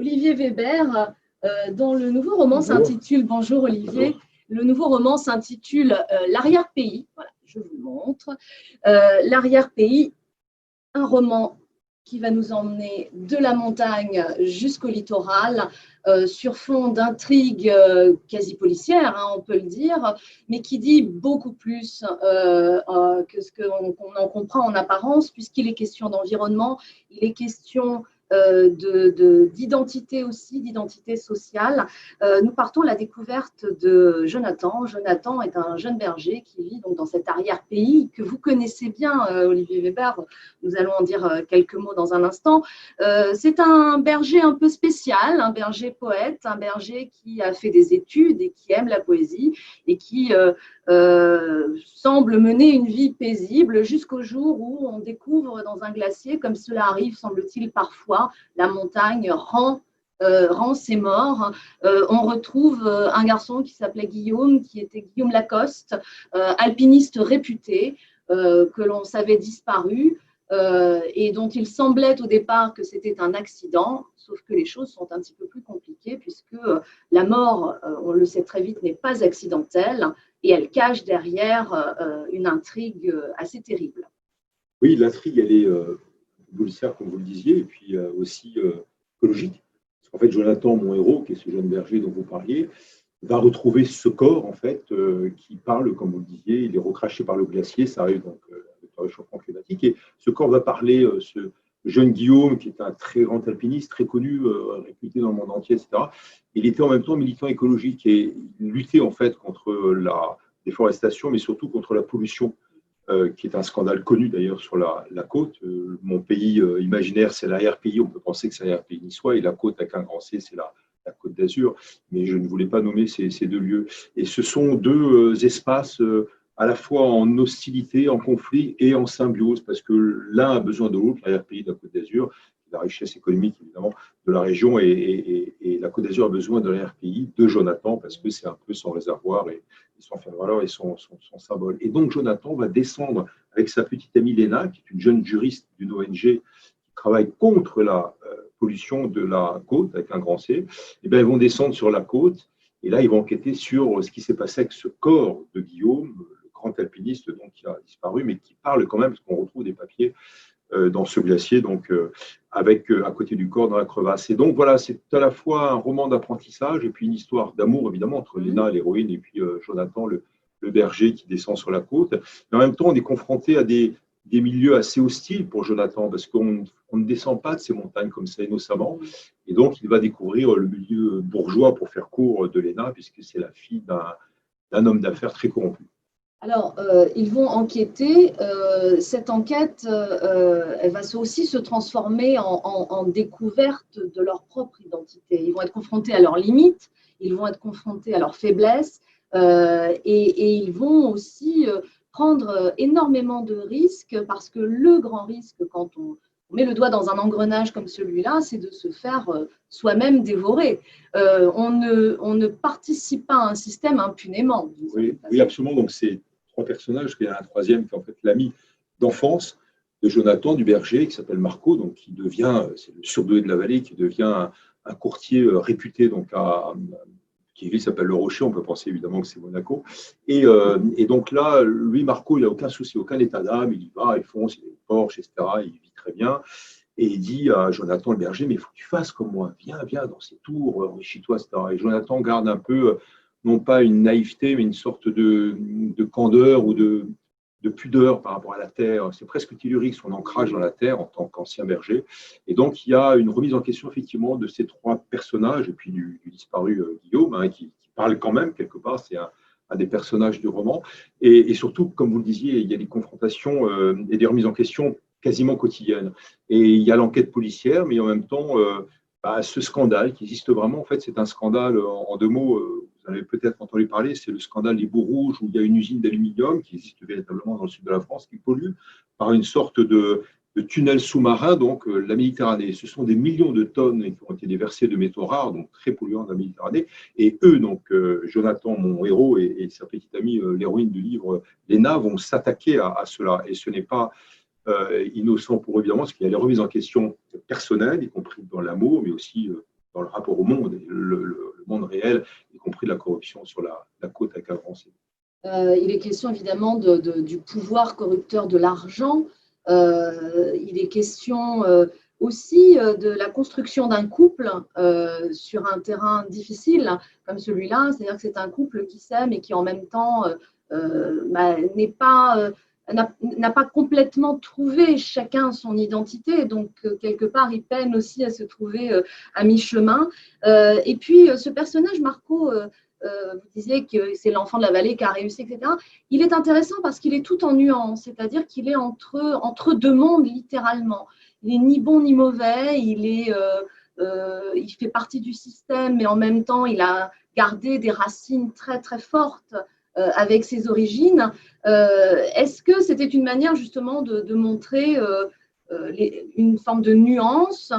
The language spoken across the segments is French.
Olivier Weber, dont le nouveau roman s'intitule, bonjour Olivier, le nouveau roman s'intitule L'arrière-pays. Voilà, je vous le montre. L'arrière-pays, un roman qui va nous emmener de la montagne jusqu'au littoral, sur fond d'intrigues quasi policières, hein, on peut le dire, mais qui dit beaucoup plus que ce qu'on en comprend en apparence, puisqu'il est question d'environnement, il est question d'identité aussi, d'identité sociale. Nous partons à la découverte de Jonathan. Jonathan est un jeune berger qui vit donc dans cet arrière-pays que vous connaissez bien, Olivier Weber. Nous allons en dire quelques mots dans un instant. C'est un berger un peu spécial, un berger poète, un berger qui a fait des études et qui aime la poésie et qui semble mener une vie paisible jusqu'au jour où on découvre dans un glacier, comme cela arrive, semble-t-il, parfois, la montagne rend ses morts. On retrouve un garçon qui s'appelait Guillaume, qui était Guillaume Lacoste, alpiniste réputé, que l'on savait disparu, et dont il semblait au départ que c'était un accident, sauf que les choses sont un petit peu plus compliquées, puisque la mort, on le sait très vite, n'est pas accidentelle, et elle cache derrière une intrigue assez terrible. Oui, l'intrigue, elle est policière, comme vous le disiez, et puis aussi écologique. Parce qu'en fait, Jonathan, mon héros, qui est ce jeune berger dont vous parliez, va retrouver ce corps, en fait, qui parle, comme vous le disiez, il est recraché par le glacier, ça arrive donc avec le réchauffement climatique, et ce corps va parler, ce jeune Guillaume, qui est un très grand alpiniste, très connu, réputé dans le monde entier, etc. Il était en même temps militant écologique et il luttait, en fait, contre la déforestation, mais surtout contre la pollution, qui est un scandale connu d'ailleurs sur la côte. Mon pays imaginaire, c'est l'arrière-pays, on peut penser que c'est l'arrière-pays niçois, et la côte avec un grand C, c'est la Côte d'Azur, mais je ne voulais pas nommer ces deux lieux. Et ce sont deux espaces à la fois en hostilité, en conflit et en symbiose, parce que l'un a besoin de l'autre, l'arrière-pays de la Côte d'Azur, la richesse économique évidemment de la région, et la Côte d'Azur a besoin de l'arrière-pays de Jonathan, parce que c'est un peu son réservoir et son faire-valoir et son symbole. Et donc Jonathan va descendre avec sa petite amie Léna, qui est une jeune juriste d'une ONG qui travaille contre la pollution de la côte, avec un grand C. Et bien, ils vont descendre sur la côte, et là, ils vont enquêter sur ce qui s'est passé avec ce corps de Guillaume, le grand alpiniste donc, qui a disparu, mais qui parle quand même, parce qu'on retrouve des papiers dans ce glacier, donc avec à côté du corps dans la crevasse. Et donc voilà, c'est à la fois un roman d'apprentissage et puis une histoire d'amour évidemment entre Léna, l'héroïne, et puis Jonathan, le berger qui descend sur la côte. Mais en même temps, on est confronté à des milieux assez hostiles pour Jonathan, parce qu'on ne descend pas de ces montagnes comme ça innocemment. Et donc, il va découvrir le milieu bourgeois, pour faire court, de Léna, puisque c'est la fille d'un homme d'affaires très corrompu. Alors, ils vont enquêter. Cette enquête, elle va aussi se transformer en découverte de leur propre identité. Ils vont être confrontés à leurs limites, ils vont être confrontés à leurs faiblesses, et ils vont aussi prendre énormément de risques, parce que le grand risque, quand on met le doigt dans un engrenage comme celui-là, c'est de se faire soi-même dévorer. On ne participe pas à un système impunément. Oui, absolument. Donc, c'est trois personnages. Il y a un troisième qui est en fait l'ami d'enfance de Jonathan, du berger, qui s'appelle Marco, donc qui devient, c'est le surdoué de la vallée, qui devient un courtier réputé, donc qui s'appelle Le Rocher, on peut penser évidemment que c'est Monaco. Et donc là, lui, Marco, il n'a aucun souci, aucun état d'âme, il y va, il fonce, il a une Porsche, etc., il vit très bien. Et il dit à Jonathan, le berger, mais il faut que tu fasses comme moi, viens dans ces tours, enrichis-toi, etc. Et Jonathan garde un peu, non pas une naïveté, mais une sorte de candeur ou de pudeur par rapport à la terre. C'est presque tellurique, son ancrage dans la terre en tant qu'ancien berger. Et donc, il y a une remise en question, effectivement, de ces trois personnages, et puis du disparu Guillaume, hein, qui parle quand même, quelque part, c'est un des personnages du roman. Et surtout, comme vous le disiez, il y a des confrontations et des remises en question quasiment quotidiennes. Et il y a l'enquête policière, mais en même temps, ce scandale qui existe vraiment. En fait, c'est un scandale, en deux mots, vous avez peut-être entendu parler, c'est le scandale des Boues Rouges, où il y a une usine d'aluminium qui existe véritablement dans le sud de la France, qui pollue par une sorte de tunnel sous-marin, donc la Méditerranée. Ce sont des millions de tonnes qui ont été déversées de métaux rares, donc très polluants dans la Méditerranée. Et eux, donc Jonathan, mon héros, et sa petite amie, l'héroïne du livre, Léna, vont s'attaquer à cela. Et ce n'est pas innocent pour eux, évidemment, parce qu'il y a les remises en question personnelles, y compris dans l'amour, mais aussi dans le rapport au monde, et le monde réel, y compris de la corruption sur la côte avec un grand C. Il est question évidemment du pouvoir corrupteur de l'argent. Il est question aussi de la construction d'un couple sur un terrain difficile comme celui-là. C'est-à-dire que c'est un couple qui s'aime et qui en même temps n'a pas complètement trouvé chacun son identité. Donc, quelque part, il peine aussi à se trouver à mi-chemin. Et puis, ce personnage, Marco, vous disiez que c'est l'enfant de la vallée qui a réussi, etc. Il est intéressant parce qu'il est tout en nuances, c'est-à-dire qu'il est entre deux mondes, littéralement. Il n'est ni bon ni mauvais, il fait partie du système, mais en même temps, il a gardé des racines très, très fortes avec ses origines. Est-ce que c'était une manière justement de montrer une forme de nuance?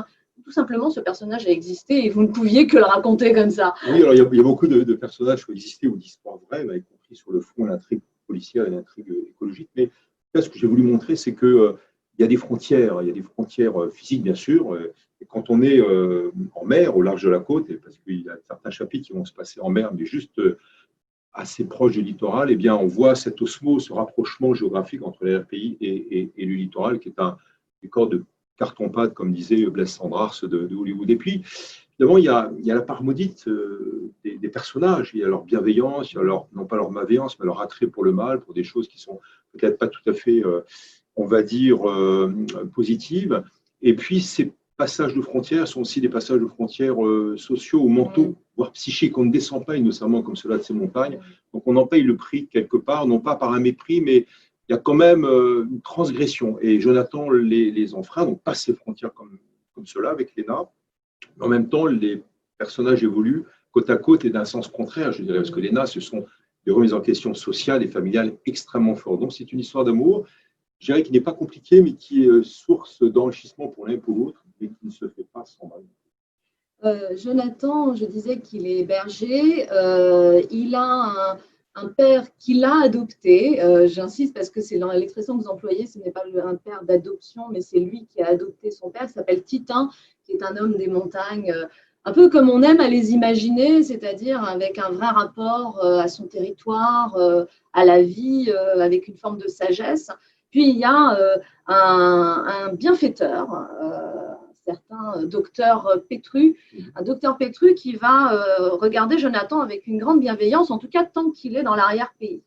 Tout simplement, ce personnage a existé et vous ne pouviez que le raconter comme ça. Oui, alors il y a beaucoup de personnages qui ont existé ou d'histoires vraies, y compris sur le fond, l'intrigue policière et l'intrigue écologique. Mais là, ce que j'ai voulu montrer, c'est qu'il y a des frontières. Il y a des frontières physiques, bien sûr. Et quand on est en mer, au large de la côte, et parce qu'il y a certains chapitres qui vont se passer en mer, mais juste assez proche du littoral, eh bien, on voit cette osmose, ce rapprochement géographique entre les RPI et le littoral, qui est un décor de carton-pâte, comme disait Blaise Cendrars de Hollywood. Et puis, évidemment, il y a la part maudite des personnages. Il y a leur bienveillance, il y a non pas leur malveillance, mais leur attrait pour le mal, pour des choses qui sont peut-être pas tout à fait, on va dire, positives. Et puis, ces passages de frontières sont aussi des passages de frontières sociaux ou mentaux, voire psychiques. On ne descend pas innocemment comme cela de ces montagnes. Donc, on en paye le prix quelque part, non pas par un mépris, mais il y a quand même une transgression. Et Jonathan les enfreint, donc pas ces frontières comme cela avec Léna. Mais en même temps, les personnages évoluent côte à côte et d'un sens contraire, je dirais, parce que Léna, ce sont des remises en question sociales et familiales extrêmement fortes. Donc, c'est une histoire d'amour, je dirais, qui n'est pas compliquée, mais qui est source d'enrichissement pour l'un et pour l'autre, et qui ne se fait pas sans mal. Jonathan, je disais qu'il est berger. Il a un père qui l'a adopté. J'insiste parce que c'est l'expression que vous employez, ce n'est pas un père d'adoption, mais c'est lui qui a adopté son père, qui s'appelle Titin, qui est un homme des montagnes, un peu comme on aime à les imaginer, c'est-à-dire avec un vrai rapport à son territoire, à la vie, avec une forme de sagesse. Puis il y a un bienfaiteur, certain docteur Pétru, un docteur Pétru qui va regarder Jonathan avec une grande bienveillance, en tout cas tant qu'il est dans l'arrière-pays.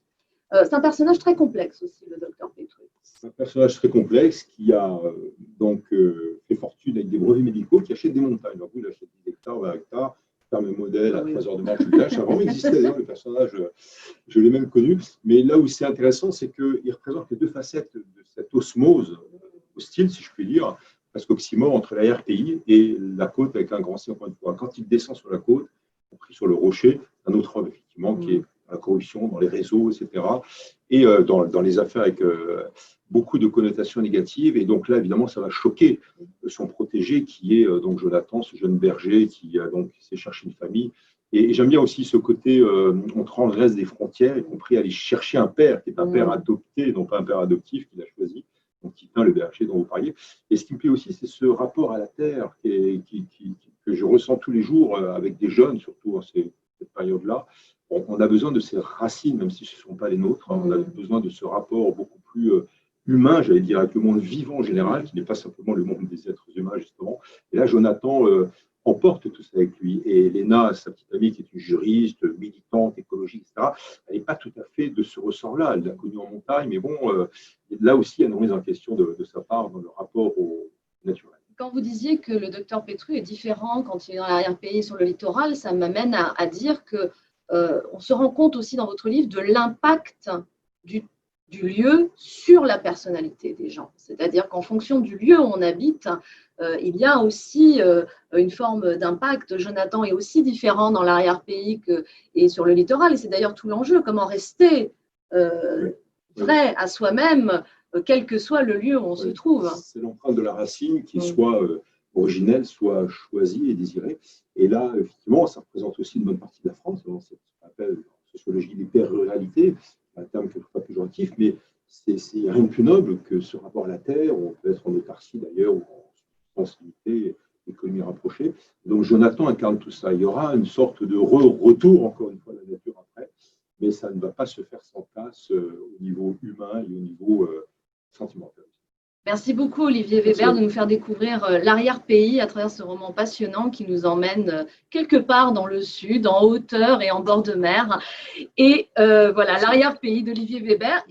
C'est un personnage très complexe aussi, le docteur Pétru. C'est un personnage très complexe qui a fait fortune avec des brevets médicaux, qui achète des montagnes. Donc, il achète 10 hectares, 20 hectares, ferme modèle à 3 heures de marche du village. Ça a vraiment existé d'ailleurs, le personnage, je l'ai même connu. Mais là où c'est intéressant, c'est qu'il représente les deux facettes de cette osmose hostile, si je puis dire, presque oxymore entre la RPI et la côte avec un grand C, encore une fois. Quand il descend sur la côte, compris sur le rocher, un autre homme, effectivement, qui est la corruption dans les réseaux, etc. Et dans les affaires avec beaucoup de connotations négatives. Et donc là, évidemment, ça va choquer son protégé, qui est donc Jonathan, ce jeune berger qui donc s'est cherché une famille. Et j'aime bien aussi ce côté, on transgresse des frontières, y compris aller chercher un père, qui est un père adopté, non pas un père adoptif qu'il a choisi, donc Titin, le berger dont vous parliez. Et ce qui me plaît aussi, c'est ce rapport à la terre que je ressens tous les jours avec des jeunes, surtout en cette période-là. On a besoin de ces racines, même si ce ne sont pas les nôtres. On a besoin de ce rapport beaucoup plus humain, j'allais dire, avec le monde vivant en général, qui n'est pas simplement le monde des êtres humains, justement. Et là, Jonathan emporte tout ça avec lui. Et Léna, sa petite amie, qui est une juriste, militante, écologique, etc., elle n'est pas tout à fait de ce ressort-là. Elle l'a connue en montagne, mais bon, là aussi, il y a une remise en question de sa part dans le rapport au naturel. Quand vous disiez que le docteur Pétru est différent quand il est dans l'arrière-pays sur le littoral, ça m'amène à dire que on se rend compte aussi dans votre livre de l'impact du lieu sur la personnalité des gens. C'est-à-dire qu'en fonction du lieu où on habite, il y a aussi une forme d'impact. Jonathan est aussi différent dans l'arrière-pays et sur le littoral. Et c'est d'ailleurs tout l'enjeu, comment rester vrai à soi-même, quel que soit le lieu où on se trouve. C'est l'empreinte de la racine qui soit originelle, soit choisie et désirée. Et là, effectivement, ça représente aussi une bonne partie de la France. C'est ce qu'on appelle en sociologie l'hyper-ruralité, un terme quelquefois péjoratif, mais c'est rien de plus noble que ce rapport à la terre. On peut être en autarcie d'ailleurs, ou en sensibilité écologique. l'économie rapprochée. Donc Jonathan incarne tout ça. Il y aura une sorte de retour, encore une fois, à la nature après, mais ça ne va pas se faire sans place au niveau humain et au niveau sentimental. Merci beaucoup Olivier Weber de nous faire découvrir l'arrière-pays à travers ce roman passionnant qui nous emmène quelque part dans le sud, en hauteur et en bord de mer. Et voilà, l'arrière-pays d'Olivier Weber.